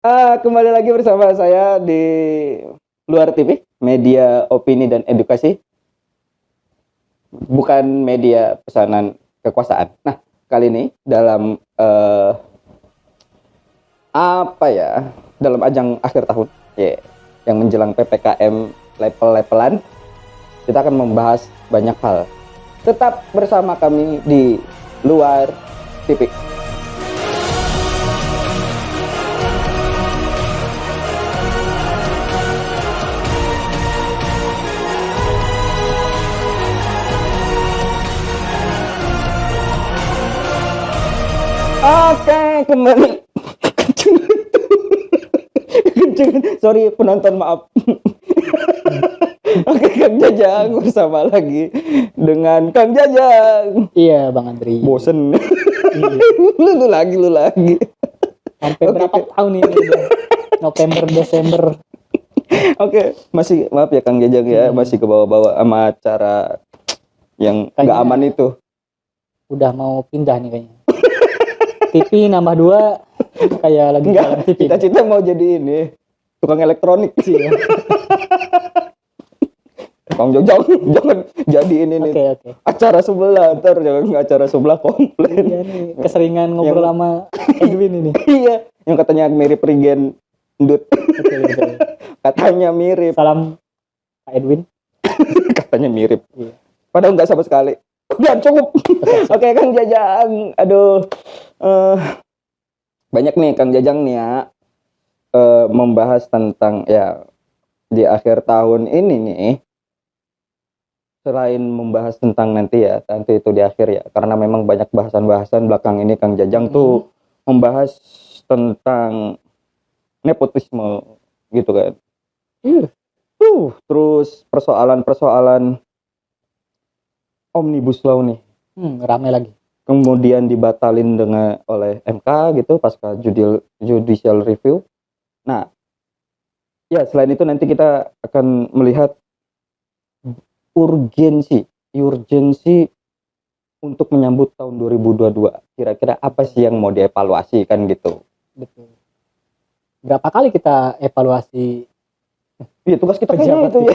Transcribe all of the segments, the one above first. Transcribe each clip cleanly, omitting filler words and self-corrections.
Kembali lagi bersama saya di Luar TV, media opini dan edukasi, bukan media pesanan kekuasaan. Nah, kali ini dalam dalam ajang akhir tahun, yang menjelang PPKM level-levelan, kita akan membahas banyak hal. Tetap bersama kami di Luar TV. Oke, kembali. Sorry penonton, maaf. Oke, Kang Jajang bersama lagi dengan Kang Jajang. Iya, Bang Andri. Bosen. Iya. lu lagi. Sampai berapa tahun ini udah? November, Desember. Oke, masih maaf ya Kang Jajang ya, masih ke bawah-bawah sama acara yang nggak aman itu. Udah mau pindah nih kayaknya. TV nambah 2 kayak lagi jalan TV. Cita-cita mau jadi ini tukang elektronik sih ya. Kang Jajang jangan jadi ini nih. Oke. Acara sebelah, ntar jangan acara sebelah komplain. Iya nih, keseringan ngobrol sama Edwin ini. Iya, yang katanya mirip Regen Ndut. Betul. Katanya mirip. Salam Kak Edwin. Katanya mirip. Iya. Padahal nggak sama sekali. Udah cukup. Oke, Kang Jajang. Aduh. Banyak nih Kang Jajang nih ya. Membahas tentang ya di akhir tahun ini nih. Selain membahas tentang nanti itu di akhir ya. Karena memang banyak bahasan-bahasan belakang ini Kang Jajang tuh membahas tentang nepotisme gitu kan. Terus persoalan-persoalan Omnibus Law nih. Rame lagi. Kemudian dibatalin oleh MK gitu pasca judicial review. Nah, ya selain itu nanti kita akan melihat urgensi untuk menyambut tahun 2022. Kira-kira apa sih yang mau dievaluasi kan gitu. Betul. Berapa kali kita evaluasi? Iya, tugas kita kayaknya itu ya.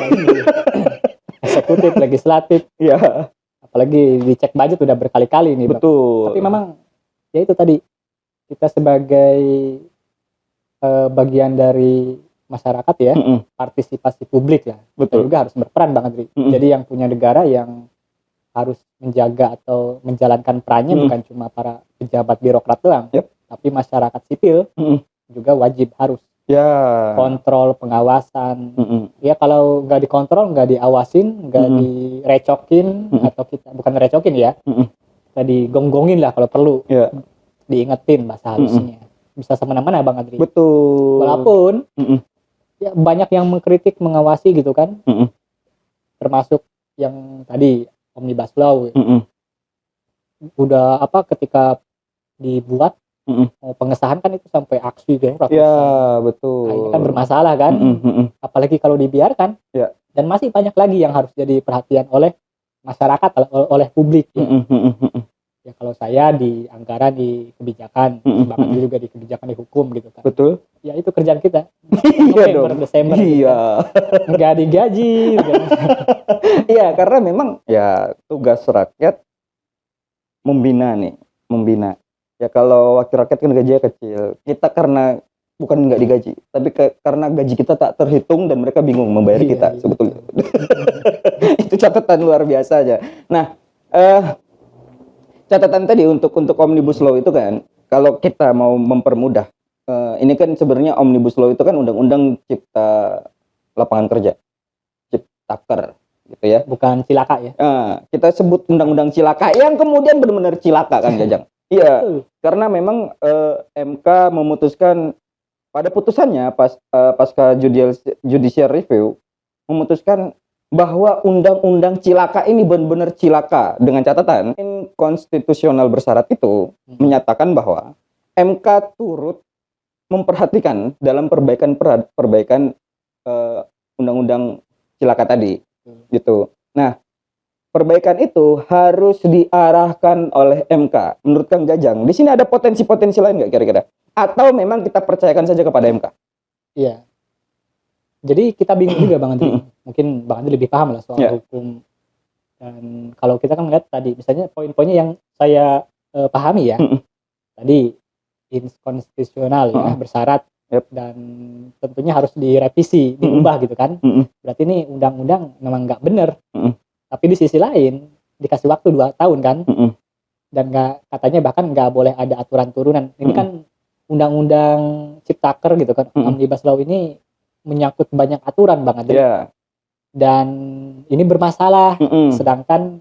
Eksekutif, legislatif. Iya. Apalagi dicek budget udah berkali-kali nih. Betul. Tapi memang ya itu tadi, kita sebagai bagian dari masyarakat ya, partisipasi publik lah. Betul. Kita juga harus berperan Bang Adri. Jadi yang punya negara yang harus menjaga atau menjalankan perannya bukan cuma para pejabat birokrat doang, tapi masyarakat sipil juga wajib harus kontrol, pengawasan. Ya kalau nggak dikontrol, nggak diawasin, nggak direcokin, atau kita bukan direcokin ya, kita digonggongin lah kalau perlu, diingetin bahasa halusnya. Bisa semena-mena Bang Adri. Betul. Walaupun ya banyak yang mengkritik, mengawasi gitu kan, termasuk yang tadi Omnibus Law. Udah ketika dibuat pengesahan kan itu sampai aksi gitu. Ya betul. Nah, ini kan bermasalah kan. Apalagi kalau dibiarkan. Dan masih banyak lagi yang harus jadi perhatian oleh masyarakat, oleh publik ya. Ya kalau saya di anggaran, di kebijakan, bahkan juga di kebijakan, di hukum gitu kan. Betul. Ya itu kerjaan kita. November, Desember. Iya. Gitu. Nggak digaji. Gitu. Iya, karena memang ya tugas rakyat membina. Ya kalau wakil rakyat kan gajinya kecil. Kita karena bukan nggak digaji, tapi karena gaji kita tak terhitung dan mereka bingung membayar kita sebetulnya. Itu catatan luar biasa aja. Nah, catatan tadi untuk Omnibus Law itu kan, kalau kita mau mempermudah, ini kan sebenarnya Omnibus Law itu kan undang-undang cipta lapangan kerja, Ciptaker gitu ya. Bukan cilaka ya. Kita sebut undang-undang cilaka yang kemudian benar-benar cilaka kan Jajang. Iya, karena memang MK memutuskan pada putusannya pasca judicial review memutuskan bahwa undang-undang cilaka ini benar-benar cilaka, dengan catatan konstitusional bersyarat itu menyatakan bahwa MK turut memperhatikan dalam perbaikan undang-undang cilaka tadi gitu. Nah, perbaikan itu harus diarahkan oleh MK. Menurut Kang Jajang, di sini ada potensi-potensi lain nggak kira-kira? Atau memang kita percayakan saja kepada MK? Iya. Jadi kita bingung juga Bang Andri. Mungkin Bang Andri lebih paham lah soal hukum. Dan kalau kita kan melihat tadi, misalnya poin-poinnya yang saya pahami ya, tadi inkonstitusional ya, bersyarat, dan tentunya harus direvisi, diubah gitu kan. Berarti ini undang-undang memang nggak benar. Tapi di sisi lain dikasih waktu 2 tahun kan, dan katanya bahkan nggak boleh ada aturan turunan. Ini kan undang-undang Ciptaker gitu kan, Omnibus Law ini menyangkut banyak aturan Bang Andri. Dan ini bermasalah, sedangkan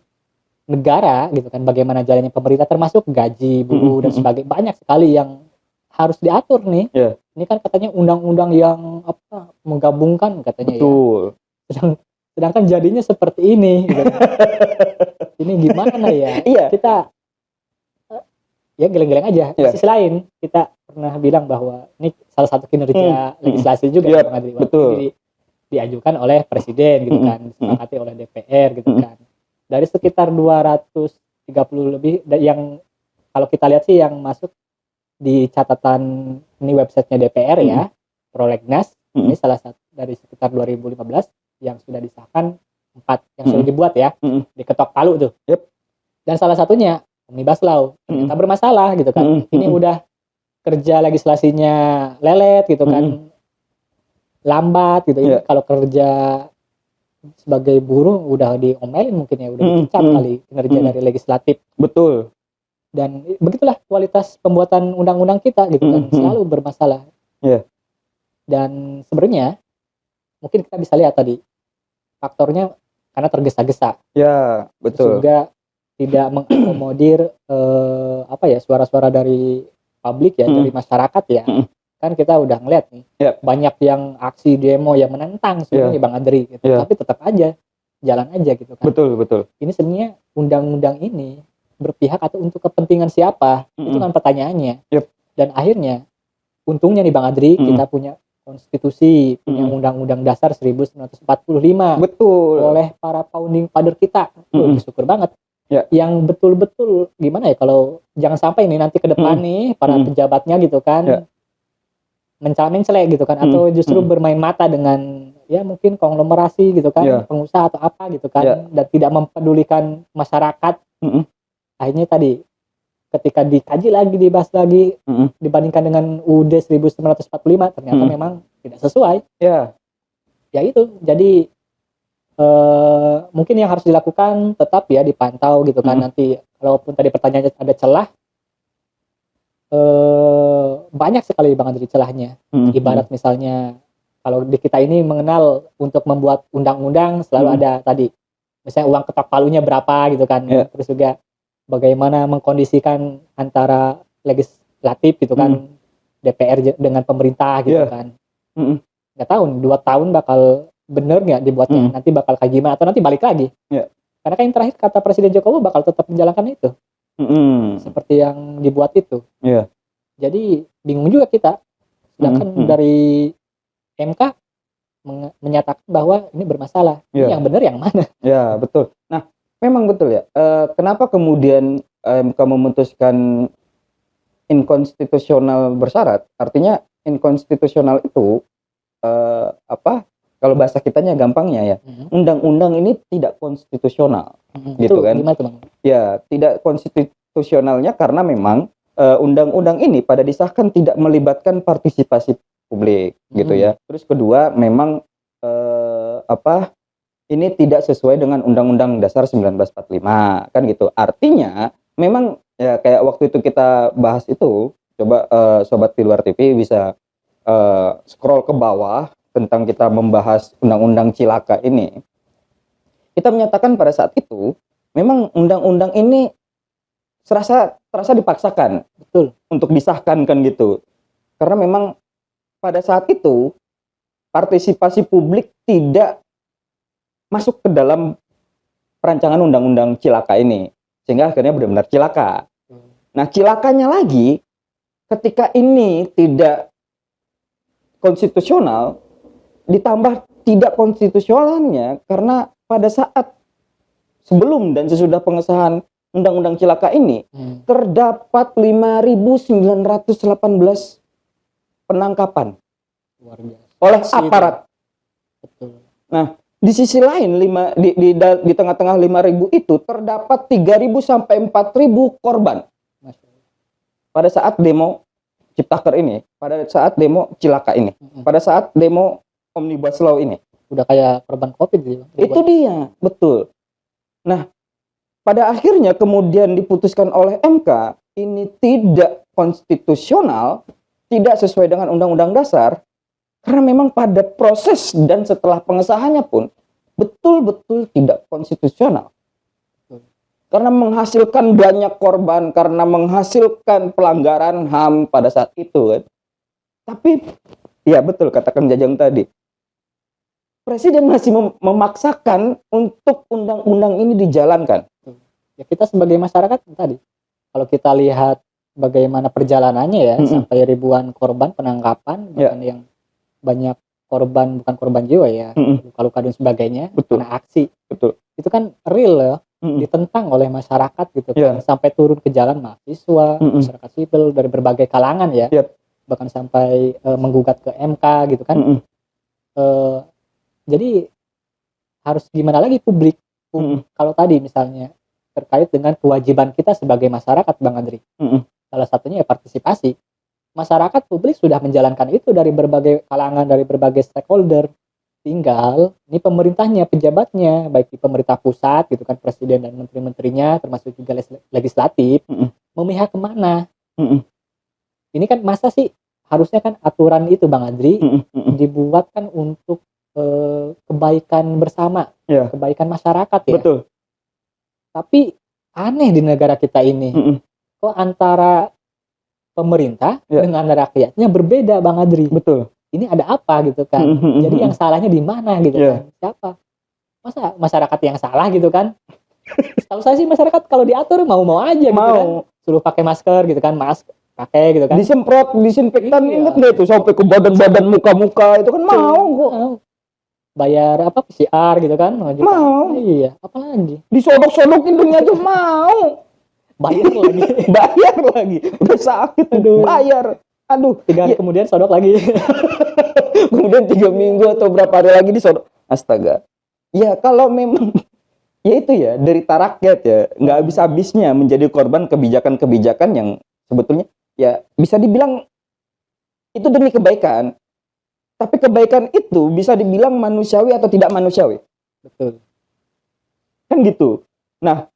negara gitu kan, bagaimana jalannya pemerintah termasuk gaji, buruh dan sebagainya, banyak sekali yang harus diatur nih. Ini kan katanya undang-undang yang apa, menggabungkan katanya. Betul. Ya. Sedangkan jadinya seperti ini gitu. Ini gimana ya? Kita ya geleng-geleng aja. Di sisi lain kita pernah bilang bahwa ini salah satu kinerja legislasi juga Bang Adri. Betul. Diajukan oleh presiden gitu kan, disepakati oleh DPR gitu kan. Dari sekitar 230 lebih yang kalau kita lihat sih yang masuk di catatan ini websitenya DPR ya, Prolegnas, ini salah satu dari sekitar 2015 yang sudah disahkan 4 yang sudah dibuat ya, diketok palu tuh. Dan salah satunya Omnibus Law ternyata bermasalah gitu kan. Ini udah kerja legislasinya lelet gitu kan, lambat gitu. Ini kalau kerja sebagai buruh udah diomelin mungkin ya, udah dipecat kali kinerja dari legislatif. Betul. Dan begitulah kualitas pembuatan undang-undang kita gitu kan, selalu bermasalah. Dan sebenarnya mungkin kita bisa lihat tadi faktornya karena tergesa-gesa. Ya, betul. Juga tidak mengakomodir suara-suara dari publik ya, dari masyarakat ya. Kan kita udah ngeliat nih, banyak yang aksi demo yang menentang sebenarnya Bang Andri gitu. Tapi tetap aja jalan aja gitu kan. Betul. Ini sebenarnya undang-undang ini berpihak atau untuk kepentingan siapa? Itu kan pertanyaannya. Dan akhirnya untungnya nih Bang Andri, kita punya konstitusi, punya undang-undang dasar 1945. Betul. Oleh para founding father kita. Bersyukur banget. Yang betul-betul gimana ya, kalau jangan sampai nih nanti ke depan nih para pejabatnya gitu kan mencela-mencela gitu kan, atau justru bermain mata dengan ya mungkin konglomerasi gitu kan, pengusaha atau apa gitu kan, dan tidak mempedulikan masyarakat. Akhirnya tadi ketika dikaji lagi, dibahas lagi, dibandingkan dengan UUD 1945 ternyata memang tidak sesuai. Ya itu, jadi mungkin yang harus dilakukan tetap ya dipantau gitu kan. Nanti kalaupun tadi pertanyaannya ada celah, banyak sekali Bang Andri celahnya. Ibarat misalnya kalau di kita ini mengenal untuk membuat undang-undang selalu ada tadi misalnya uang ketok palunya berapa gitu kan. Terus juga bagaimana mengkondisikan antara legislatif gitu kan, DPR dengan pemerintah gitu kan. Nggak tahu 2 tahun bakal bener nggak dibuatnya, nanti bakal kayak gimana, atau nanti balik lagi. Karena kan yang terakhir kata Presiden Jokowi bakal tetap menjalankan itu. Seperti yang dibuat itu. Jadi bingung juga kita. Sedangkan dari MK menyatakan bahwa ini bermasalah. Ini yang benar yang mana? Ya, betul. Nah, memang betul ya. Kenapa kemudian MK memutuskan inkonstitusional bersyarat? Artinya inkonstitusional itu kalau bahasa kitanya gampangnya ya, undang-undang ini tidak konstitusional, gitu kan? Gimana tuh, Bang? Ya, tidak konstitusionalnya karena memang undang-undang ini pada disahkan tidak melibatkan partisipasi publik, gitu ya. Terus kedua, memang ini tidak sesuai dengan Undang-Undang Dasar 1945, kan gitu. Artinya, memang ya kayak waktu itu kita bahas itu, coba sobat di luar TV bisa scroll ke bawah tentang kita membahas undang-undang cilaka ini. Kita menyatakan pada saat itu memang undang-undang ini terasa dipaksakan, betul, untuk disahkan kan gitu. Karena memang pada saat itu partisipasi publik tidak masuk ke dalam perancangan undang-undang cilaka ini, sehingga akhirnya benar-benar cilaka. Nah, cilakanya lagi ketika ini tidak konstitusional, ditambah tidak konstitusionalnya karena pada saat sebelum dan sesudah pengesahan undang-undang cilaka ini terdapat 5.918 penangkapan Luar biasa. oleh Aksi itu. aparat. Betul. Nah, di sisi lain di tengah-tengah 5.000 itu terdapat 3.000 sampai 4.000 korban Masya Allah. pada saat demo Ciptaker ini, pada saat demo cilaka ini, pada saat demo Omnibus Law ini. Udah kayak korban COVID gitu. Itu dia, betul. Nah, pada akhirnya kemudian diputuskan oleh MK ini tidak konstitusional, tidak sesuai dengan Undang-Undang Dasar, karena memang pada proses dan setelah pengesahannya pun betul-betul tidak konstitusional. Karena menghasilkan banyak korban, karena menghasilkan pelanggaran HAM pada saat itu kan. Tapi ya betul kata Kang Jajang tadi, Presiden masih memaksakan untuk undang-undang ini dijalankan. Ya kita sebagai masyarakat tadi, kalau kita lihat bagaimana perjalanannya ya, sampai ribuan korban penangkapan, bahkan yang banyak korban bukan korban jiwa ya, luka-luka dan sebagainya, karena aksi. Betul. Itu kan real ya, ditentang oleh masyarakat gitu kan, sampai turun ke jalan mahasiswa, masyarakat sipil dari berbagai kalangan ya, bahkan sampai menggugat ke MK gitu kan. Jadi harus gimana lagi publik kalau tadi misalnya terkait dengan kewajiban kita sebagai masyarakat, Bang Andri. Salah satunya ya partisipasi. Masyarakat publik sudah menjalankan itu dari berbagai kalangan, dari berbagai stakeholder. Tinggal ini pemerintahnya, pejabatnya, baik di pemerintah pusat gitu kan, presiden dan menteri-menterinya, termasuk juga legislatif, memihak kemana. Ini kan masa sih harusnya kan aturan itu, Bang Andri, dibuat kan untuk kebaikan bersama, kebaikan masyarakat ya. Betul. Tapi aneh di negara kita ini, kok antara pemerintah dengan rakyatnya berbeda, Bang Adri. Betul. Ini ada apa gitu kan? Jadi yang salahnya di mana gitu kan? Siapa? Masa masyarakat yang salah gitu kan? Tahu saya sih masyarakat kalau diatur mau-mau aja gitu kan. Suruh pakai masker gitu kan, pakai gitu kan. Disemprot disinfektan, inget nggak itu sampai ke badan-badan, muka-muka itu kan mau kok. Bayar apa PCR gitu kan? Mau. Iya, apalagi? Disodok-sodokin dunia aja mau. Bayar lagi. Bayar lagi. Udah sakit, bayar. Aduh, 3 hari kemudian sodok lagi. Kemudian 3 minggu atau berapa hari lagi disodok. Astaga. Ya kalau memang ya itu ya derita rakyat ya, nggak habis-habisnya menjadi korban kebijakan-kebijakan yang sebetulnya ya bisa dibilang itu demi kebaikan. Tapi kebaikan itu bisa dibilang manusiawi atau tidak manusiawi. Betul. Kan gitu. Nah,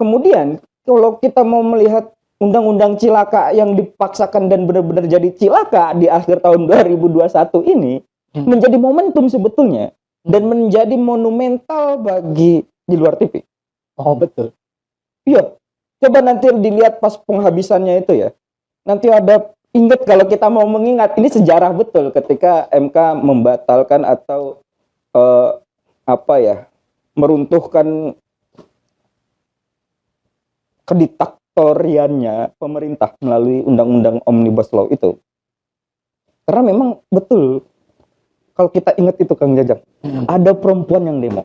kemudian kalau kita mau melihat undang-undang cilaka yang dipaksakan dan benar-benar jadi cilaka di akhir tahun 2021 ini menjadi momentum sebetulnya dan menjadi monumental bagi di luar TV. Oh, betul. Iya. Coba nanti dilihat pas penghabisannya itu ya. Nanti ada, ingat kalau kita mau mengingat, ini sejarah betul ketika MK membatalkan atau meruntuhkan kediktatoriannya pemerintah melalui undang-undang Omnibus Law itu. Karena memang betul, kalau kita ingat itu Kang Jajang, ada perempuan yang demo.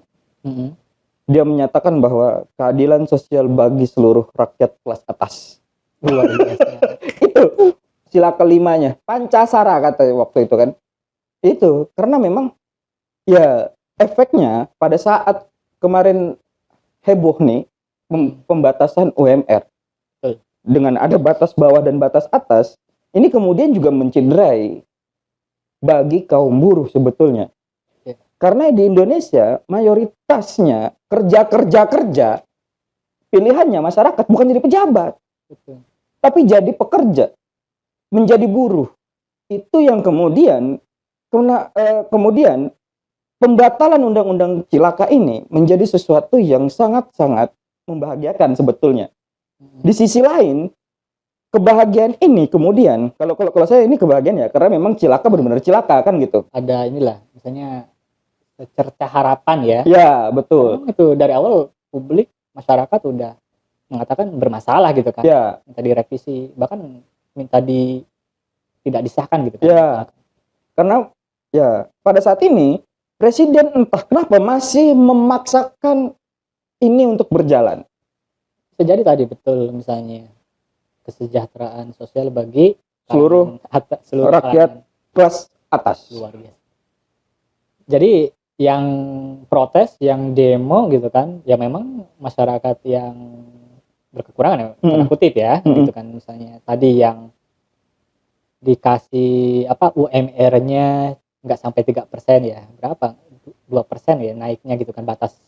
Dia menyatakan bahwa keadilan sosial bagi seluruh rakyat kelas atas. Luar biasa. Itu sila kelimanya, Pancasara kata waktu itu kan. Itu karena memang ya efeknya pada saat kemarin heboh nih pembatasan UMR dengan ada batas bawah dan batas atas, ini kemudian juga mencederai bagi kaum buruh sebetulnya. Karena di Indonesia mayoritasnya kerja pilihannya masyarakat bukan jadi pejabat, tapi jadi pekerja, menjadi buruh. Itu yang kemudian pembatalan undang-undang cilaka ini menjadi sesuatu yang sangat-sangat membahagiakan sebetulnya. Di sisi lain, kebahagiaan ini kemudian kalau saya ini kebahagiaan ya, karena memang cilaka benar-benar cilaka kan gitu. Ada inilah misalnya cerca harapan ya. Ya, betul. Memang itu dari awal publik masyarakat udah mengatakan bermasalah gitu kan. Ya. Minta direvisi, bahkan minta tidak disahkan gitu kan. Ya. Karena ya pada saat ini Presiden entah kenapa masih memaksakan ini untuk berjalan? Bisa jadi tadi betul, misalnya kesejahteraan sosial bagi Seluruh seluruh rakyat kelas atas. luar biasa. Jadi yang protes, yang demo gitu kan, ya memang masyarakat yang berkekurangan ya, tanda kutip ya, gitu kan. Misalnya tadi yang dikasih UMR-nya nggak sampai 3% ya, berapa? 2% ya naiknya gitu kan, batasnya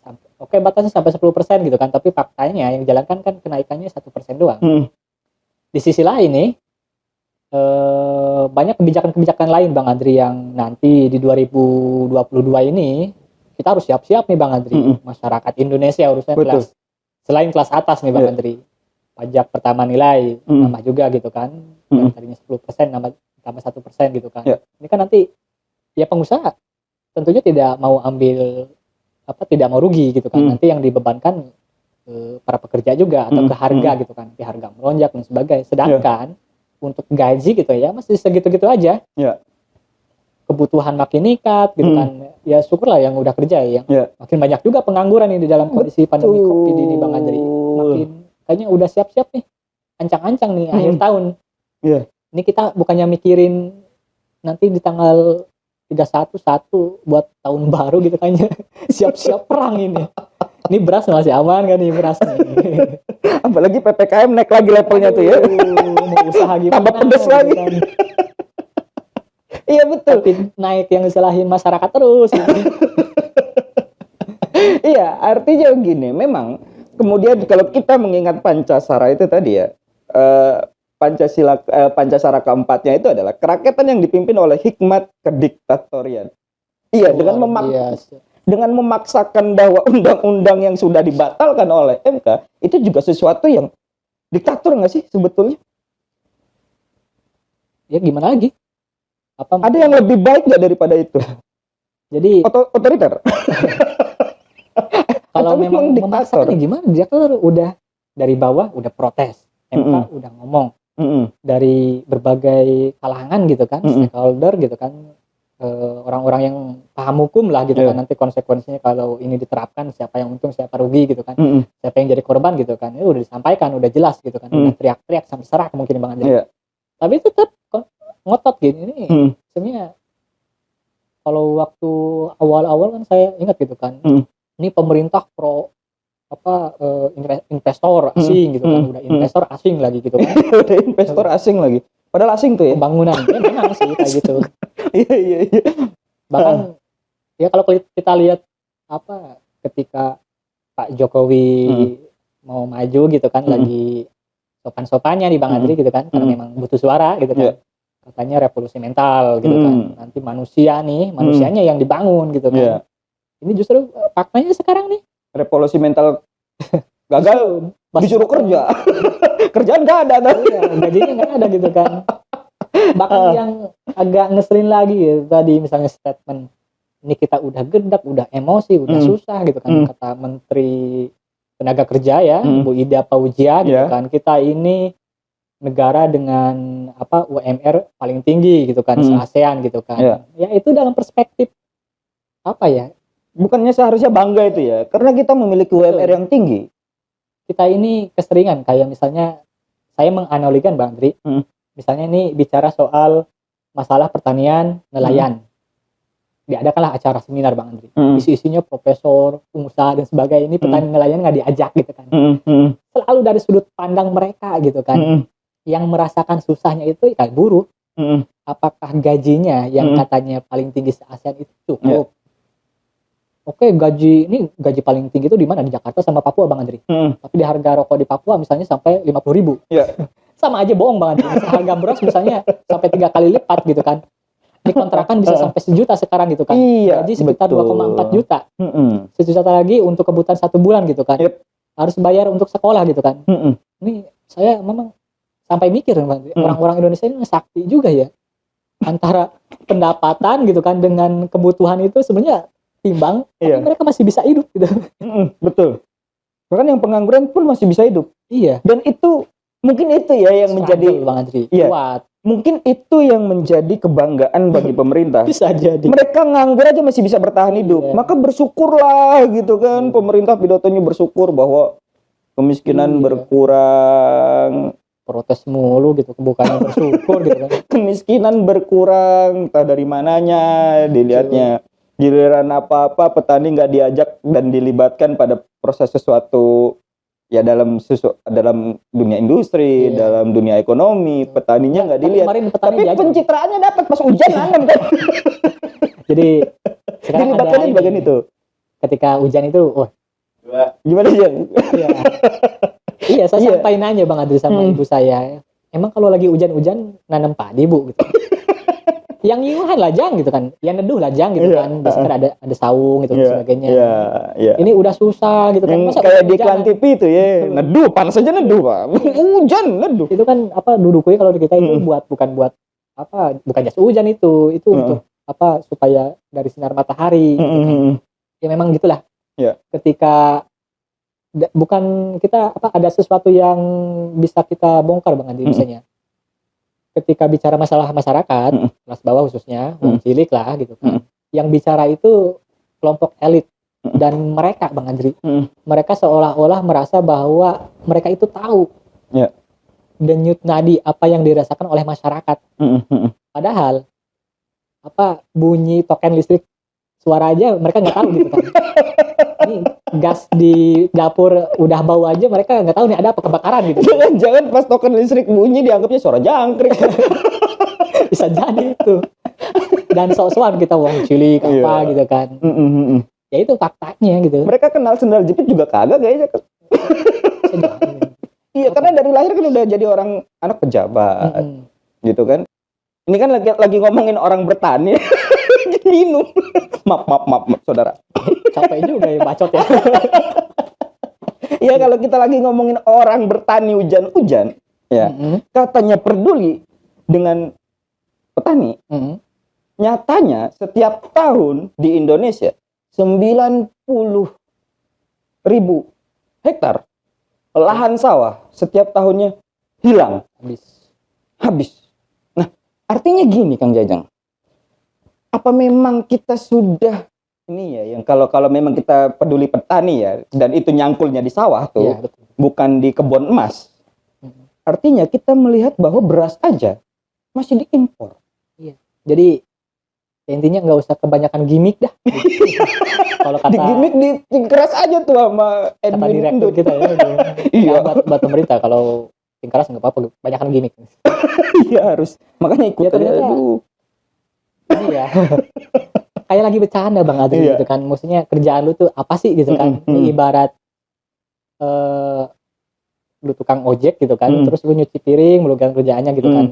sampai 10% gitu kan, tapi faktanya yang dijalankan kan kenaikannya 1% doang. Di sisi lain nih, banyak kebijakan-kebijakan lain Bang Andri yang nanti di 2022 ini kita harus siap-siap nih Bang Andri. Masyarakat Indonesia harusnya selain kelas atas nih Bang Andri, pajak pertama nilai nambah juga gitu kan, yang tadinya 10% tambah 1% gitu kan. Ini kan nanti ya pengusaha tentunya tidak mau tidak mau rugi gitu kan. Nanti yang dibebankan para pekerja juga, atau ke harga gitu kan, ke harga melonjak dan sebagainya. Sedangkan untuk gaji gitu ya masih segitu-gitu aja. Kebutuhan makin meningkat gitu kan. Ya syukurlah yang udah kerja ya. Makin banyak juga pengangguran nih di dalam kondisi pandemi Covid ini Bang Andri. Makin kayaknya udah siap-siap nih, ancang-ancang nih akhir tahun. Ini kita bukannya mikirin nanti di tanggal 31 buat tahun baru gitu kan, siap-siap perang ini. Ini beras masih aman kan nih, beras nih. Apalagi PPKM naik lagi levelnya tuh ya. Mau usaha gimana? Tambah pedes lagi. Kan. Iya betul. Tapi naik yang disalahin masyarakat terus. Gitu. Iya, artinya gini, memang kemudian kalau kita mengingat Pancasara itu tadi ya, Pancasara keempatnya itu adalah kerakyatan yang dipimpin oleh hikmat kediktatorian. Iya, dengan memaksakan bahwa undang-undang yang sudah dibatalkan oleh MK itu juga sesuatu yang diktator nggak sih sebetulnya? Ya gimana lagi? Ada yang lebih baik nggak daripada itu? Jadi otoriter. Kalau memang memaksakan ya gimana? Dia kan udah dari bawah udah protes, MK udah ngomong. Dari berbagai kalangan gitu kan, stakeholder gitu kan, orang-orang yang paham hukum lah gitu kan, nanti konsekuensinya kalau ini diterapkan siapa yang untung siapa rugi gitu kan, siapa yang jadi korban gitu kan, itu udah disampaikan, udah jelas gitu kan, udah teriak-teriak sampai serak mungkin Bang Andri. Tapi tetap ngotot gini, ini sebenarnya kalau waktu awal-awal kan saya ingat gitu kan, ini pemerintah pro investor asing gitu kan, udah investor asing lagi gitu kan. Udah investor asing lagi. Padahal asing tuh ya. Pembangunan ya memang sih kayak gitu. Iya. Bahkan ya kalau kita lihat ketika Pak Jokowi mau maju gitu kan, lagi sopan-sopannya di Bang Andri gitu kan, karena memang butuh suara gitu kan. Katanya revolusi mental gitu kan. Nanti manusianya yang dibangun gitu kan. Ini justru faktanya sekarang nih revolusi mental gagal, disuruh kerja. Kerjaan nggak ada tuh. Iya, gajinya nggak ada gitu kan. Bahkan yang agak ngeselin lagi ya, tadi misalnya statement ini kita udah gedak, udah emosi, udah susah gitu kan, kata Menteri Tenaga Kerja ya, Bu Ida Fauzia gitu kan, kita ini negara dengan UMR paling tinggi gitu kan, se-ASEAN gitu kan. Ya itu dalam perspektif bukannya seharusnya bangga itu ya, karena kita memiliki UMR yang tinggi. Kita ini keseringan kayak misalnya saya menganalogikan Bang Andri, misalnya ini bicara soal masalah pertanian nelayan. Diadakanlah acara seminar Bang Andri. Isi-isinya profesor, pengusaha dan sebagainya, ini petani nelayan nggak diajak gitu kan. Selalu dari sudut pandang mereka gitu kan. Yang merasakan susahnya itu ikan buruh. Apakah gajinya yang katanya paling tinggi se-ASEAN itu cukup? Oke, gaji paling tinggi itu di mana? Di Jakarta sama Papua Bang Andri. Tapi di harga rokok di Papua misalnya sampai 50.000. Sama aja bohong Bang Andri. Harga beras misalnya sampai 3 kali lipat gitu kan. Dikontrakan bisa sampai 1 juta sekarang gitu kan. Gaji sekitar 2,4 juta. 1 juta lagi untuk kebutuhan 1 bulan gitu kan. Harus bayar untuk sekolah gitu kan. Ini saya memang sampai mikir Bang Andri, orang-orang Indonesia ini sakti juga ya. Antara pendapatan gitu kan dengan kebutuhan itu sebenarnya timbang, tapi mereka masih bisa hidup gitu. Betul. Bahkan yang pengangguran pun masih bisa hidup. Iya. Dan itu Mungkin itu ya yang menjadi Bang Adri. Iya. Kuat. Mungkin itu yang menjadi kebanggaan bagi pemerintah. Bisa jadi. Mereka nganggur aja masih bisa bertahan hidup. Iya. Maka bersyukurlah gitu kan. Pemerintah pidatonya bersyukur bahwa kemiskinan berkurang. Protes mulu gitu, bukannya bersyukur gitu kan. Kemiskinan berkurang, entah dari mananya dilihatnya. Giliran apa-apa petani nggak diajak dan dilibatkan pada proses sesuatu ya dalam dunia industri, dalam dunia ekonomi, petaninya nggak dilihat. Tapi pencitraannya dapat pas hujan nanam kan. Jadi sekarang dilibatkan di bagian itu. Ketika hujan itu, gimana sih? Iya, saya sampai nanya Bang Adri sama ibu saya. Emang kalau lagi hujan-hujan nanam padi Bu gitu. Yang nyuhan lajang gitu kan, yang neduh lajang gitu kan, biasanya ada saung gitu dan sebagainya. Ini udah susah gitu kan. Masa kayak di iklan TV itu ya, neduh panas aja neduh Pak. Hujan neduh. Itu kan duduknya kalau di kita itu bukan jas hujan itu untuk supaya dari sinar matahari. Gitu kan. Ya memang gitulah. Ketika bukan kita ada sesuatu yang bisa kita bongkar Bang Andi misalnya. Ketika bicara masalah masyarakat, kelas bawah khususnya, cilik lah gitu kan. Yang bicara itu kelompok elit dan mereka Bang Andri. Mereka seolah-olah merasa bahwa mereka itu tahu denyut nadi apa yang dirasakan oleh masyarakat. Padahal bunyi token listrik suara aja mereka nggak tahu gitu kan. Ini gas di dapur udah bau aja mereka nggak tahu nih ada apa kebakaran gitu. Jangan pas token listrik bunyi dianggapnya suara jangkrik. Bisa jadi itu. Dan sok-sokan kita wong cilik gitu kan. Ya itu faktanya gitu. Mereka kenal sendal jepit juga kagak kayaknya. Iya karena dari lahir kan udah jadi orang anak pejabat. Gitu kan. Ini kan lagi ngomongin orang bertani. Minum. Maaf saudara. Capek juga ya bacot ya. Iya kalau kita lagi ngomongin orang bertani hujan-hujan ya katanya peduli dengan petani. Nyatanya setiap tahun di Indonesia 90.000 hektar lahan sawah setiap tahunnya hilang. Habis. Nah artinya gini Kang Jajang. Apa memang kita sudah ini ya yang kalau memang kita peduli petani ya dan itu nyangkulnya di sawah tuh bukan di kebun emas. Artinya kita melihat bahwa beras aja masih diimpor. Iya. Jadi intinya nggak usah kebanyakan gimmick dah. Kalau kata di gimmick di keras aja tuh sama admin direktur kita ya. Iya. Buat pemerintah kalau keras nggak apa-apa, banyakan gimmick. Iya harus. Makanya ikut aja. Iya. Kayak lagi bercanda Bang Adri gitu kan. Maksudnya kerjaan lu tuh apa sih gitu kan. Ini ibarat lu tukang ojek gitu kan. Terus lu nyuci piring, lu kan kerjaannya gitu kan.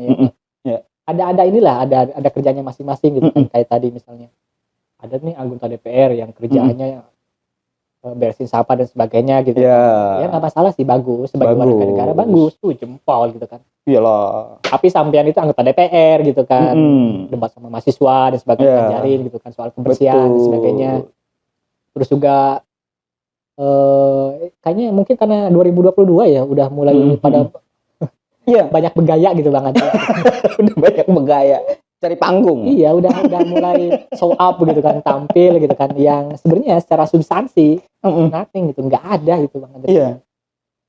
Ada kerjanya masing-masing gitu kan. Kayak tadi misalnya. Ada nih anggota DPR yang kerjaannya beresin sampah dan sebagainya gitu. Ya nggak masalah sih, bagus sebagai warga negara, bagus tuh jempol gitu kan. Iyalah. Tapi sampean itu anggota DPR gitu kan, debat sama mahasiswa dan sebagainya, ngajarin gitu kan soal kebersihan dan sebagainya. Terus juga kayaknya mungkin karena 2022 ya udah mulai pada banyak bergaya gitu banget. Udah banyak bergaya. Cari panggung. Iya, udah mulai show up gitu kan, tampil gitu kan, yang sebenarnya secara substansi nothing gitu, nggak ada gitu Bang. Iya.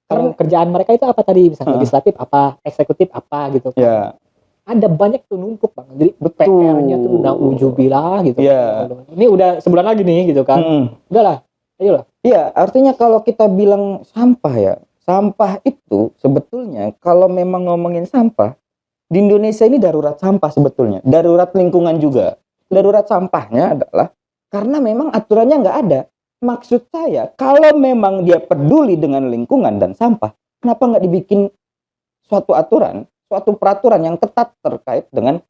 Karena kerjaan mereka itu apa tadi, misalnya legislatif apa, eksekutif apa gitu. Iya. Ada banyak tuh numpuk Bang. Jadi PR-nya tuh nauzubillah gitu. Ini udah sebulan lagi nih gitu kan. Udahlah, ayolah. Iya, artinya kalau kita bilang sampah ya, sampah itu sebetulnya kalau memang ngomongin sampah di Indonesia ini darurat sampah sebetulnya, darurat lingkungan juga. Darurat sampahnya adalah karena memang aturannya nggak ada. Maksud saya, kalau memang dia peduli dengan lingkungan dan sampah, kenapa nggak dibikin suatu aturan, suatu peraturan yang ketat terkait dengan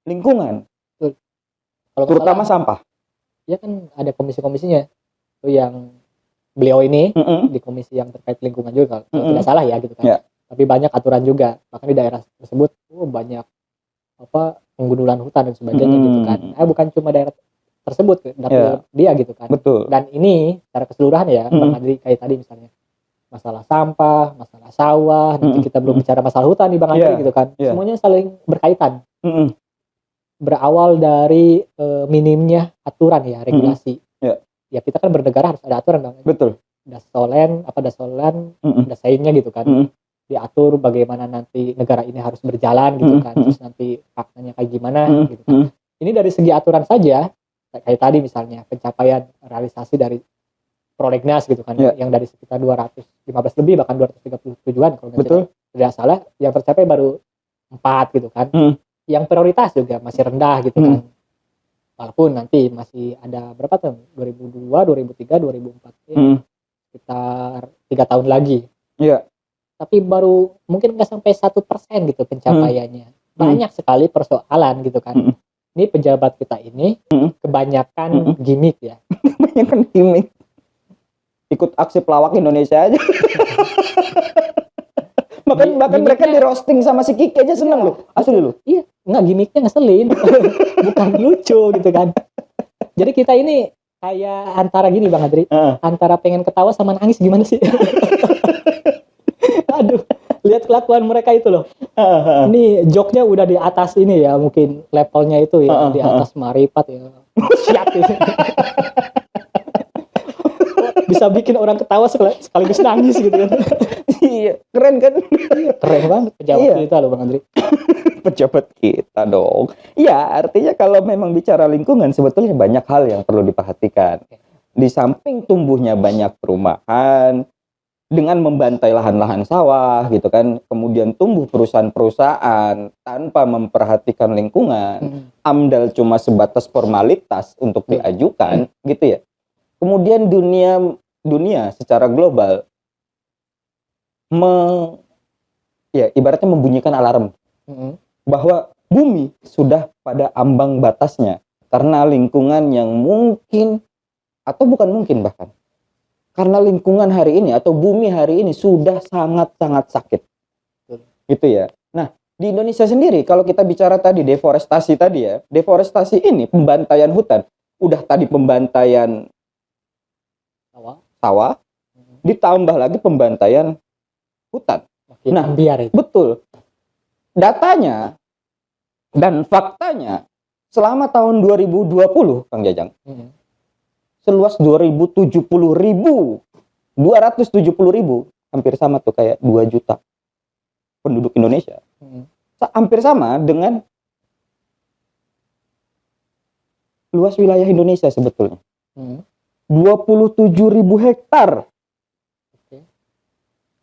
lingkungan, terutama sampah. Ya kan ada komisi-komisinya, tuh yang beliau ini di komisi yang terkait lingkungan juga, kalau tidak salah ya gitu kan. Tapi banyak aturan juga, bahkan di daerah tersebut banyak penggundulan hutan dan sebagainya gitu kan. Bukan cuma daerah tersebut, tapi dia gitu kan. Betul. Dan ini secara keseluruhan ya, Bang Adri kayak tadi misalnya, masalah sampah, masalah sawah, nanti kita belum bicara masalah hutan nih Bang Andri gitu kan. Semuanya saling berkaitan. Berawal dari minimnya aturan ya, regulasi. Ya kita kan bernegara harus ada aturan Bang. Betul. Dasolen, dasainnya gitu kan. Diatur bagaimana nanti negara ini harus berjalan gitu kan. Terus nanti faktanya kayak gimana gitu kan. Ini dari segi aturan saja, kayak tadi misalnya pencapaian realisasi dari Prolegnas gitu kan, yang dari sekitar 215 lebih bahkan 237-an kalau tidak salah, yang tercapai baru 4 gitu kan. Yang prioritas juga masih rendah gitu kan. Walaupun nanti masih ada berapa tahun? 2002, 2003, 2004 ya. Sekitar 3 tahun lagi. Tapi baru mungkin nggak sampai 1% gitu pencapaiannya. Banyak sekali persoalan gitu kan. Ini pejabat kita ini kebanyakan gimmick ya. Kebanyakan gimmick. Ikut aksi pelawak Indonesia aja. bahkan mereka di roasting sama si Kiki aja seneng loh. Asli loh. Iya, nggak gimmicknya ngeselin. Bukan lucu gitu kan. Jadi kita ini kayak antara gini Bang Adri, antara pengen ketawa sama nangis gimana sih? Aduh, lihat kelakuan mereka itu loh. Ini joknya udah di atas ini ya, mungkin levelnya itu ya, di atas Marifat ya. Siap gitu. Bisa bikin orang ketawa sekaligus nangis gitu kan. Iya, keren kan? Keren banget pejabat kita loh Bang Andri. Pejabat kita dong. Iya, artinya kalau memang bicara lingkungan sebetulnya banyak hal yang perlu diperhatikan. Di samping tumbuhnya banyak perumahan dengan membantai lahan-lahan sawah gitu kan, kemudian tumbuh perusahaan-perusahaan tanpa memperhatikan lingkungan, AMDAL cuma sebatas formalitas untuk diajukan gitu ya. Kemudian dunia secara global ibaratnya membunyikan alarm bahwa bumi sudah pada ambang batasnya karena lingkungan yang mungkin atau bukan mungkin bahkan karena lingkungan hari ini atau bumi hari ini sudah sangat-sangat sakit. Gitu ya. Nah, di Indonesia sendiri kalau kita bicara tadi deforestasi tadi ya, deforestasi ini pembantaian hutan, udah tadi pembantaian sawah, ditambah lagi pembantaian hutan. Nah, betul. Datanya dan faktanya selama tahun 2020, Kang Jajang, seluas 270.000, hampir sama tuh kayak 2 juta penduduk Indonesia. Hampir sama dengan luas wilayah Indonesia sebetulnya. 27.000 hektar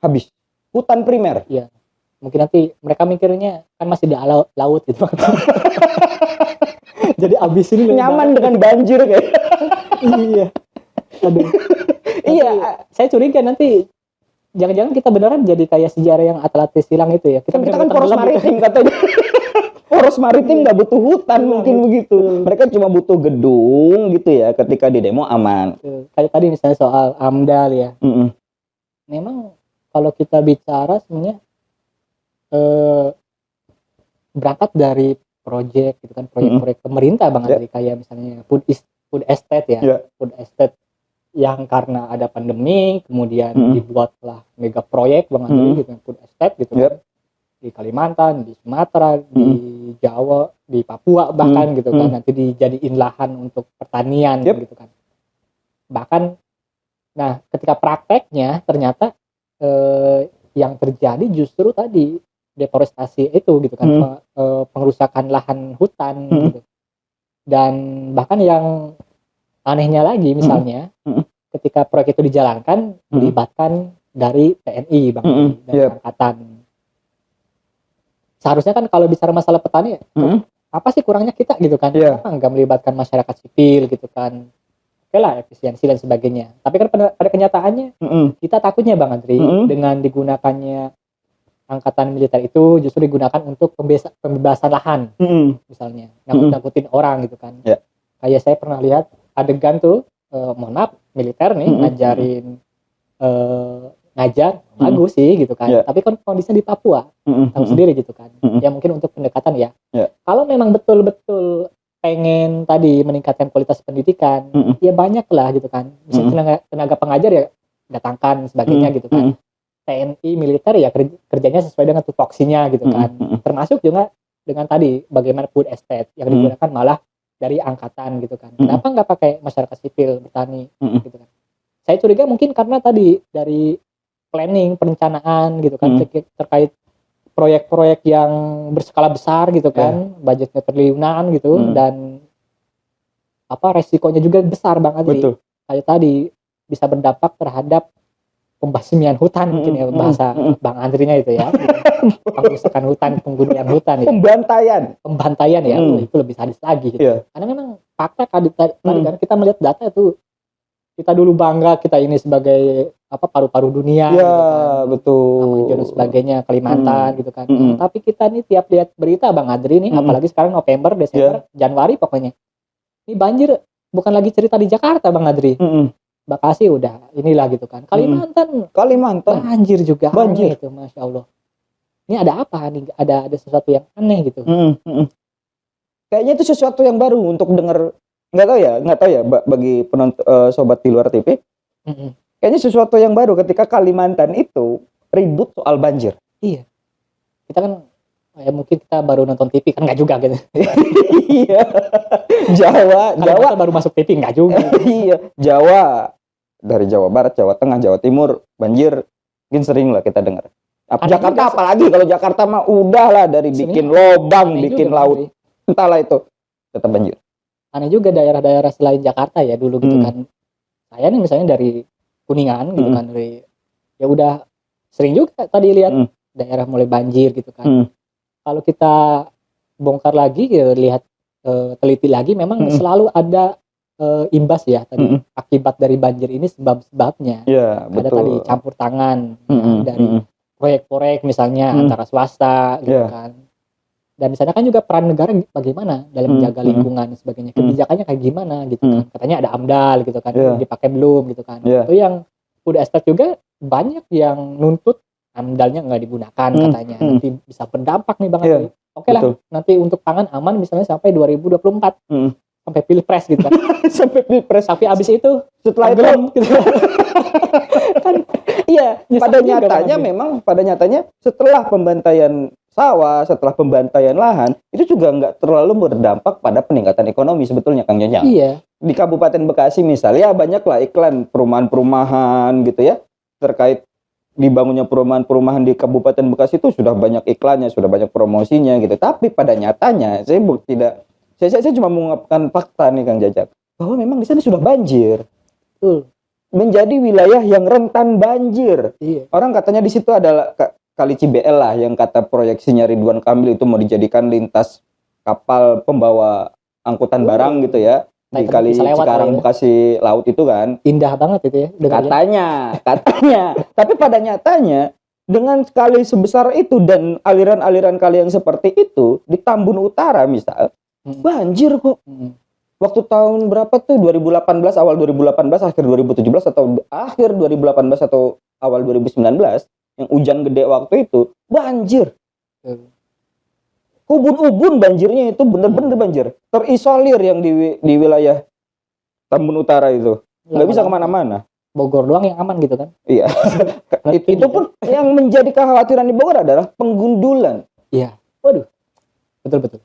habis hutan primer. Iya. Mungkin nanti mereka mikirnya kan masih di laut gitu. Jadi abis ini nyaman dengan banjir kayak. Iya. Aduh. Iya, saya curiga nanti jangan-jangan kita beneran jadi kayak sejarah yang Atlantis hilang itu ya. Kita kan poros maritim katanya. Poros maritim nggak butuh hutan mungkin begitu. Mereka cuma butuh gedung gitu ya. Ketika di demo aman. Kayak tadi misalnya soal AMDAL ya. Memang kalau kita bicara sebenarnya berangkat dari proyek gitu kan, proyek-proyek pemerintah Bang Andri, kayak misalnya food estate ya. Food estate yang karena ada pandemi kemudian dibuatlah mega proyek Bang Andri gitu, food estate gitu kan. Di Kalimantan, di Sumatera, di Jawa, di Papua bahkan gitu kan, nanti dijadiin lahan untuk pertanian gitu kan. Bahkan nah ketika prakteknya ternyata yang terjadi justru tadi deforestasi itu gitu kan, pengerusakan lahan hutan gitu. Dan bahkan yang anehnya lagi misalnya ketika proyek itu dijalankan melibatkan dari TNI Bang, dari angkatan. Seharusnya kan kalau bicara masalah petani apa sih kurangnya kita gitu kan, kenapa nggak melibatkan masyarakat sipil gitu kan, oke lah efisiensi dan sebagainya. Tapi kan pada kenyataannya kita takutnya Bang Andri dengan digunakannya angkatan militer itu justru digunakan untuk pembebasan lahan misalnya, nakut-nakutin orang gitu kan. Kayak saya pernah lihat adegan tuh mohon maaf militer nih ngajarin ngajar bagus sih gitu kan, tapi kan kondisinya di Papua tahu sendiri gitu kan. Ya mungkin untuk pendekatan ya. Kalau memang betul-betul pengen tadi meningkatkan kualitas pendidikan, ya banyak lah gitu kan. Misalnya tenaga pengajar ya datangkan sebagainya gitu kan. TNI militer ya kerjanya sesuai dengan tupoksinya gitu kan. Termasuk juga dengan tadi bagaimana food estate yang digunakan malah dari angkatan gitu kan. Kenapa nggak pakai masyarakat sipil bertani gitu kan? Saya curiga mungkin karena tadi dari planning perencanaan gitu kan terkait proyek-proyek yang berskala besar gitu kan, budgetnya triliunan gitu dan resikonya juga besar Bang Adri. Betul. Kayak tadi bisa berdampak terhadap pembasmian hutan mungkin ya bahasa Bang Andrinya itu ya. Pengrusakan hutan, penggundulan hutan ya. Pembantaian ya. Itu lebih sadis lagi gitu. Karena memang fakta tadi kan kita melihat data itu kita dulu bangga kita ini sebagai paru-paru dunia gitu kan. Betul. Dan sebagainya Kalimantan gitu kan. Tapi kita nih tiap lihat berita Bang Adri nih apalagi sekarang November, Desember, Januari pokoknya. Ini banjir bukan lagi cerita di Jakarta Bang Adri. Bekasi udah inilah gitu kan. Kalimantan banjir juga. Banjir itu Masya Allah. Ini ada apa nih? Ada sesuatu yang aneh gitu. Kayaknya itu sesuatu yang baru untuk dengar. Nggak tahu ya bagi penonton sobat di luar TV. Kayaknya sesuatu yang baru ketika Kalimantan itu ribut soal banjir. Iya. Kita kan mungkin kita baru nonton TV kan nggak juga gitu. Iya. Jawa baru masuk TV nggak juga. Iya. Dari Jawa Barat, Jawa Tengah, Jawa Timur banjir mungkin sering lah kita dengar. Jakarta apalagi kalau Jakarta mah udahlah dari bikin lobang, bikin laut, entahlah itu tetap banjir. Aneh juga daerah-daerah selain Jakarta ya dulu gitu kan. Saya nih misalnya dari Kuningan gitu kan, dari ya udah sering juga tadi lihat daerah mulai banjir gitu kan. Kalau kita bongkar lagi lihat teliti lagi memang selalu ada imbas ya tadi akibat dari banjir ini sebab-sebabnya. Ya, ada tadi campur tangan dari proyek-proyek misalnya antara swasta gitu kan. Dan di sana kan juga peran negara bagaimana dalam menjaga lingkungan dan sebagainya. Kebijakannya kayak gimana gitu kan. Katanya ada AMDAL gitu kan, dipakai belum gitu kan. Itu yang udah estate juga banyak yang nuntut AMDAL-nya nggak digunakan katanya. Nanti bisa berdampak nih Bang Adri. Oke lah, nanti untuk pangan aman misalnya sampai 2024. Sampai pilpres gitu kan. Sampai pilpres. Tapi abis itu setelah itu gitu. Kan iya, pada nyatanya setelah pembantaian sawah, setelah pembantaian lahan, itu juga nggak terlalu berdampak pada peningkatan ekonomi sebetulnya Kang Jajang. Iya. Di Kabupaten Bekasi misalnya banyaklah iklan perumahan-perumahan gitu ya, terkait dibangunnya perumahan-perumahan di Kabupaten Bekasi itu sudah banyak iklannya, sudah banyak promosinya gitu. Tapi pada nyatanya saya cuma mengungkapkan fakta nih Kang Jajak, bahwa memang di sana sudah banjir. Menjadi wilayah yang rentan banjir. Iya. Orang katanya di situ adalah Kali Cibel lah yang kata proyeksinya Ridwan Kamil itu mau dijadikan lintas kapal pembawa angkutan barang gitu ya. Di Kali Cikarang Bekasi laut itu kan. Indah banget itu ya. Katanya. Tapi pada nyatanya dengan kali sebesar itu dan aliran-aliran kali yang seperti itu di Tambun Utara misal banjir kok. Waktu tahun berapa tuh 2018, awal 2018, akhir 2017 atau akhir 2018 atau awal 2019 yang hujan gede waktu itu banjir. Ubun-ubun banjirnya itu bener-bener banjir. Terisolir yang di wilayah Tambun Utara itu. Nggak bisa kemana-mana. Bogor doang yang aman gitu kan. Iya. Itu pun yang menjadi kekhawatiran di Bogor adalah penggundulan. Iya. Waduh. Betul-betul.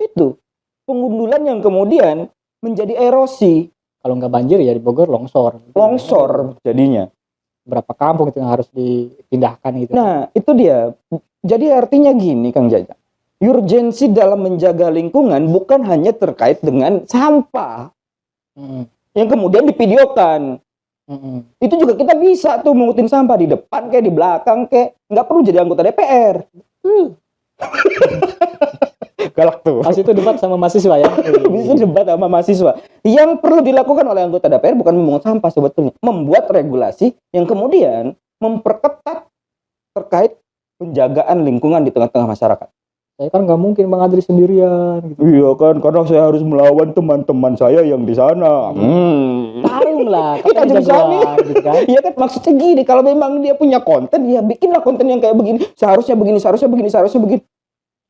Itu. Penggundulan yang kemudian menjadi erosi. Kalau nggak banjir ya di Bogor longsor. Longsor jadinya. Berapa kampung itu yang harus dipindahkan gitu. Nah, itu dia. Jadi artinya gini Kang Jajang. Urgensi dalam menjaga lingkungan bukan hanya terkait dengan sampah. Yang kemudian divideokan. Itu juga kita bisa tuh mengutin sampah di depan kayak di belakang kayak. Nggak perlu jadi anggota DPR. Galak tuh. Pas itu debat sama mahasiswa ya. Bisa debat sama mahasiswa. Yang perlu dilakukan oleh anggota DPR bukan memungut sampah sebetulnya, membuat regulasi yang kemudian memperketat terkait penjagaan lingkungan di tengah-tengah masyarakat. Saya kan nggak mungkin Bang Adri sendirian gitu. Iya kan, karena saya harus melawan teman-teman saya yang di sana. Tarung lah. Kita jadi gitu kan. Iya kan, maksudnya gini, kalau memang dia punya konten, ya bikinlah konten yang kayak begini. Seharusnya begini.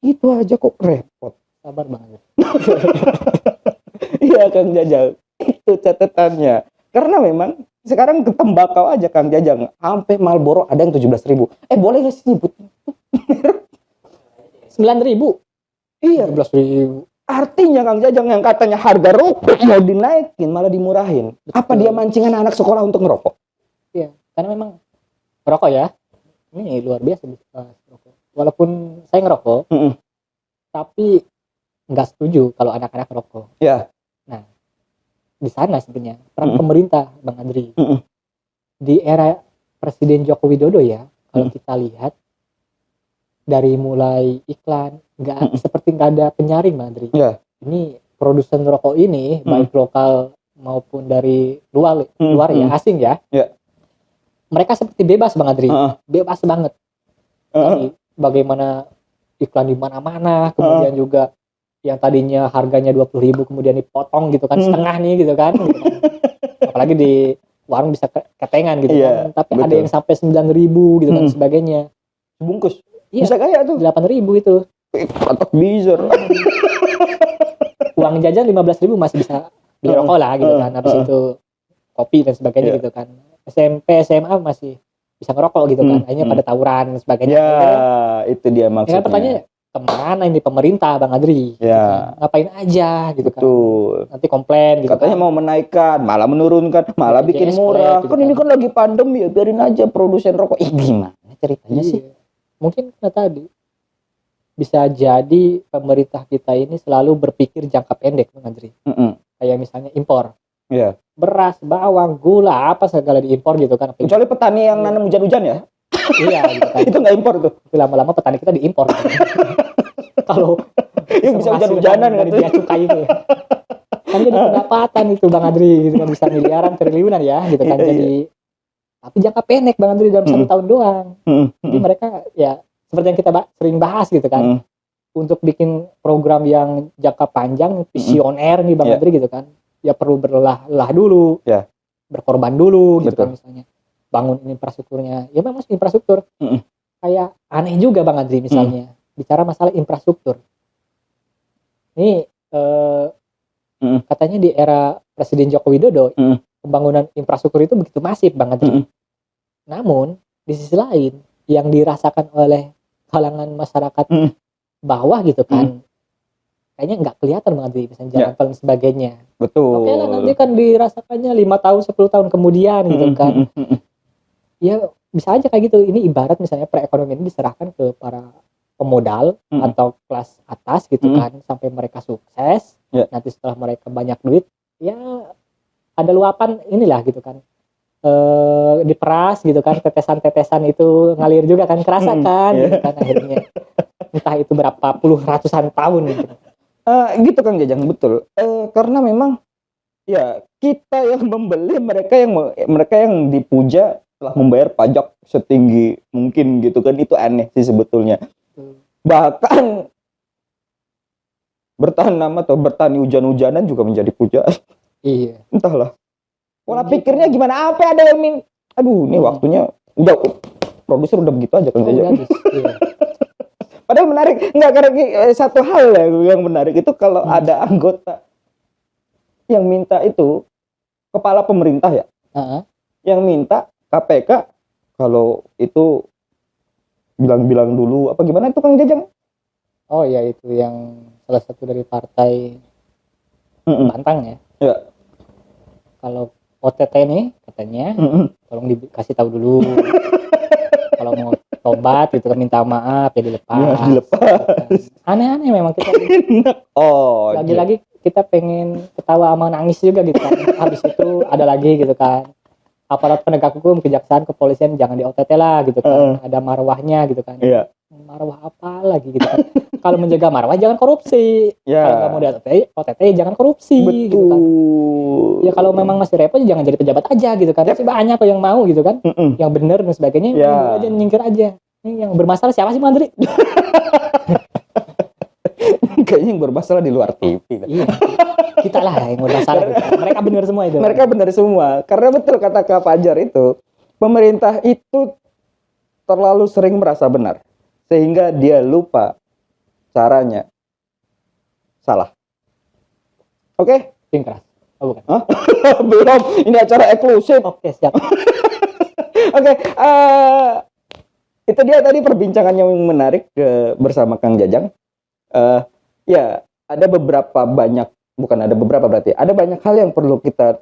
Itu aja kok repot. Sabar banget. Iya Kang Jajal, itu catatannya. Karena memang Sekarang ke tembakau aja Kang Jajang, sampai Marlboro ada yang 17.000. Boleh nggak sih nyebut? 9.000. Iya. 17.000. Artinya Kang Jajang yang katanya harga rokok mau dinaikin malah dimurahin. Betul. Apa dia mancing anak sekolah untuk ngerokok? Iya, karena memang ngerokok ya. Ini luar biasa rokok. Walaupun saya ngerokok, tapi nggak setuju kalau anak-anak ngerokok. Ya. Nah, di sana sebenarnya peran pemerintah, Bang Andri. Di era Presiden Joko Widodo ya, kalau kita lihat dari mulai iklan, seperti nggak ada penyaring, Bang Andri. Ya. Ini produsen rokok ini, baik lokal maupun dari luar ya, asing ya. Ya. Mereka seperti bebas, Bang Andri. Bebas banget. Jadi, bagaimana iklan di mana-mana, kemudian juga yang tadinya harganya 20.000 kemudian dipotong gitu kan, setengah nih gitu kan. Apalagi di warung bisa ketengan gitu kan. Tapi betul. Ada yang sampai 9.000 gitu kan sebagainya. Bungkus. Iya, bisa kaya tuh. 8.000 itu. Patok bizar. Uang jajan 15.000 masih bisa beli rokok lah gitu kan. Habis itu kopi dan sebagainya gitu kan. SMP, SMA masih bisa ngerokok gitu kan. Akhirnya pada tawuran dan sebagainya. Ya, itu dia maksudnya. Kan pertanyaannya, kemana ini pemerintah, Bang Adri? Ya. Gitu kan. Ngapain aja gitu betul. Kan. Nanti komplain gitu. Katanya mau menaikkan, malah menurunkan, malah bikin murah. Gitu kan ini kan lagi pandemi ya, biarin aja produsen rokok. Gimana ceritanya sih? Mungkin karena tadi bisa jadi pemerintah kita ini selalu berpikir jangka pendek, Bang Andri. Kayak misalnya impor. Iya. Beras, bawang, gula, apa segala diimpor gitu kan. Kecuali petani yang nanam hujan-hujan ya. Iya gitu kan. Itu nggak impor tuh. Lama-lama petani kita diimpor. Gitu. Kalau yang bisa hujan-hujanan dari biaya cukai itu ya. Kan jadi pendapatan itu Bang Adri gitu kan, bisa miliaran, triliunan ya gitu kan. Jadi tapi jangka pendek Bang Andri dalam 1 tahun doang. Jadi mereka ya seperti yang kita sering bahas gitu kan. Untuk bikin program yang jangka panjang, visioner nih Bang Andri gitu kan. Ya perlu berlelah dulu. Berkorban dulu gitu kan misalnya. Bangun infrastrukturnya. Ya memang infrastruktur. Kayak aneh juga Bang Andri misalnya. Bicara masalah infrastruktur. Ini katanya di era Presiden Joko Widodo pembangunan infrastruktur itu begitu masif Bang Andri. Namun di sisi lain yang dirasakan oleh kalangan masyarakat bawah gitu kan, kayaknya nggak kelihatan Bang Andri, misalnya jalan tol dan sebagainya. Betul. Oke lah nanti kan dirasakannya 5 tahun 10 tahun kemudian gitu kan. Ya bisa aja kayak gitu. Ini ibarat misalnya perekonomian ini diserahkan ke para pemodal atau kelas atas gitu kan, sampai mereka sukses. Nanti setelah mereka banyak duit, ya ada luapan inilah gitu kan. Diperas gitu kan, tetesan-tetesan itu ngalir juga kan, kerasa kan gitu kan akhirnya. Entah itu berapa puluh ratusan tahun gitu. Gitu Kang Jajang, betul. Karena memang ya kita yang membeli, mereka yang dipuja telah membayar pajak setinggi mungkin gitu kan. Itu aneh sih sebetulnya. Bahkan bertanam atau bertani hujan-hujanan juga menjadi pujaan. Iya. Entahlah. Pola pikirnya gimana? Apa ada yang aduh, ini waktunya udah produser udah begitu aja Kang Jajang. Iya. Padahal menarik, enggak, karena satu hal ya yang menarik itu kalau ada anggota yang minta itu, kepala pemerintah ya, yang minta KPK kalau itu bilang-bilang dulu apa gimana itu Kang Jajang? Oh ya, itu yang salah satu dari partai Bantang ya. Ya. Kalau OTT nih katanya, tolong dikasih tahu dulu. Kalau mau tobat gitu kan, minta maaf ya dilepas. Ya, dilepas. Aneh-aneh memang kita. Oh. Lagi-lagi kita pengen ketawa sama nangis juga gitu kan. Habis itu ada lagi gitu kan. Aparat penegak hukum, kejaksaan, kepolisian jangan di OTT lah gitu kan. Ada marwahnya gitu kan. Iya. Marwah apa lagi gitu kan. Kalau menjaga marwah jangan korupsi. Kalau nggak mau di OTT jangan korupsi. Betul. Gitu kan. Ya kalau memang masih repot jangan jadi pejabat aja gitu kan. Masih banyak kok yang mau gitu kan. Yang benar dan sebagainya. Nyingkir aja. Ini yang bermasalah siapa sih Mandri? Kayaknya yang bermasalah di luar TV. Iya. Kita lah yang bermasalah gitu. Mereka benar semua itu. Mereka benar semua. Karena betul kata Kak Fajar itu, pemerintah itu terlalu sering merasa benar. Sehingga dia lupa caranya salah. Oke? Singkat. Oh, bukan. Hah? Belum, ini acara eksklusif. Oke, siap. Oke, itu dia tadi perbincangannya yang menarik bersama Kang Jajang. Ya, ada banyak hal yang perlu kita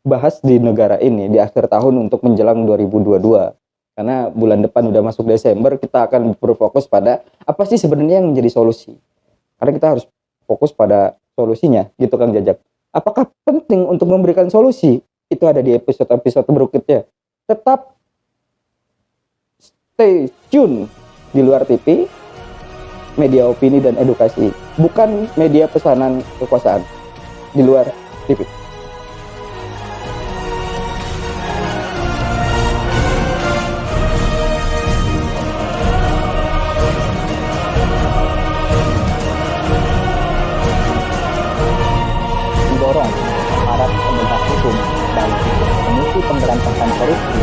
bahas di negara ini di akhir tahun untuk menjelang 2022. Karena bulan depan udah masuk Desember, kita akan berfokus pada apa sih sebenarnya yang menjadi solusi. Karena kita harus fokus pada solusinya, gitu Kang Jajang. Apakah penting untuk memberikan solusi? Itu ada di episode-episode berikutnya. Tetap stay tune di Luar TV, media opini dan edukasi, bukan media pesanan kekuasaan. Di Luar TV. Mendorong aparat penegak hukum dan Komisi Pemberantasan Korupsi